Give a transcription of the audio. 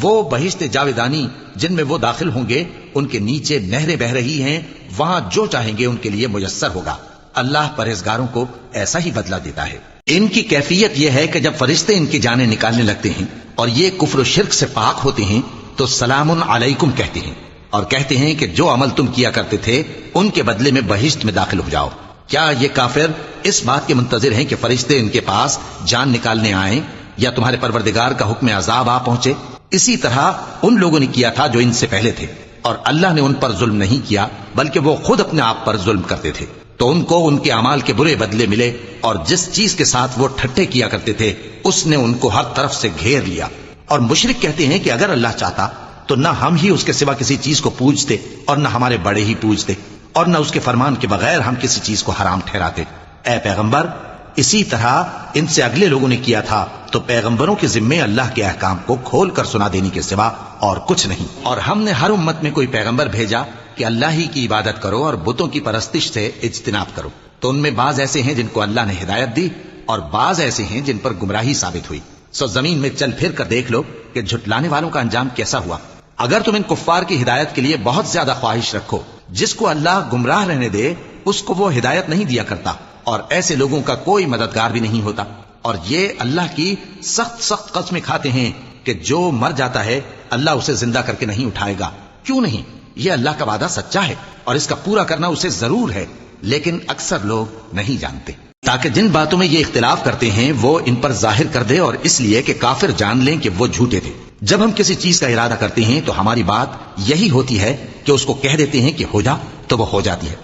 وہ بہشت جاویدانی جن میں وہ داخل ہوں گے ان کے نیچے نہریں بہ رہی ہیں، وہاں جو چاہیں گے ان کے لیے میسر ہوگا۔ اللہ پرہیزگاروں کو ایسا ہی بدلہ دیتا ہے۔ ان کی کیفیت یہ ہے کہ جب فرشتے ان کی جانیں نکالنے لگتے ہیں اور یہ کفر و شرک سے پاک ہوتے ہیں تو سلام علیکم کہتے ہیں، اور کہتے ہیں کہ جو عمل تم کیا کرتے تھے ان کے بدلے میں بہشت میں داخل ہو جاؤ۔ کیا یہ کافر اس بات کے منتظر ہیں کہ فرشتے ان کے پاس جان نکالنے آئیں یا تمہارے پروردگار کا حکم عذاب آ پہنچے؟ اسی طرح ان لوگوں نے کیا تھا جو ان سے پہلے تھے، اور اللہ نے ان پر ظلم نہیں کیا بلکہ وہ خود اپنے آپ پر ظلم کرتے تھے، تو ان کو ان کے اعمال کے برے بدلے ملے، اور جس چیز کے ساتھ وہ ٹھٹے کیا کرتے تھے اس نے ان کو ہر طرف سے گھیر لیا۔ اور مشرک کہتے ہیں کہ اگر اللہ چاہتا تو نہ ہم ہی اس کے سوا کسی چیز کو پوجتے اور نہ ہمارے بڑے ہی پوجتے، اور نہ اس کے فرمان کے بغیر ہم کسی چیز کو حرام ٹھہراتے۔ اے پیغمبر، اسی طرح ان سے اگلے لوگوں نے کیا تھا، تو پیغمبروں کے ذمے اللہ کے احکام کو کھول کر سنا دینے کے سوا اور کچھ نہیں۔ اور ہم نے ہر امت میں کوئی پیغمبر بھیجا کہ اللہ ہی کی عبادت کرو اور بتوں کی پرستش سے اجتناب کرو، تو ان میں بعض ایسے ہیں جن کو اللہ نے ہدایت دی اور بعض ایسے ہیں جن پر گمراہی ثابت ہوئی۔ سو زمین میں چل پھر کر دیکھ لو کہ جھٹلانے والوں کا انجام کیسا ہوا۔ اگر تم ان کفار کی ہدایت کے لیے بہت زیادہ خواہش رکھو، جس کو اللہ گمراہ رہنے دے اس کو وہ ہدایت نہیں دیا کرتا، اور ایسے لوگوں کا کوئی مددگار بھی نہیں ہوتا۔ اور یہ اللہ کی سخت قسمیں کھاتے ہیں کہ جو مر جاتا ہے اللہ اسے زندہ کر کے نہیں اٹھائے گا۔ کیوں نہیں؟ یہ اللہ کا وعدہ سچا ہے اور اس کا پورا کرنا اسے ضرور ہے، لیکن اکثر لوگ نہیں جانتے۔ تاکہ جن باتوں میں یہ اختلاف کرتے ہیں وہ ان پر ظاہر کر دے، اور اس لیے کہ کافر جان لیں کہ وہ جھوٹے تھے۔ جب ہم کسی چیز کا ارادہ کرتے ہیں تو ہماری بات یہی ہوتی ہے کہ اس کو کہہ دیتے ہیں کہ ہو جا، تو وہ ہو جاتی ہے۔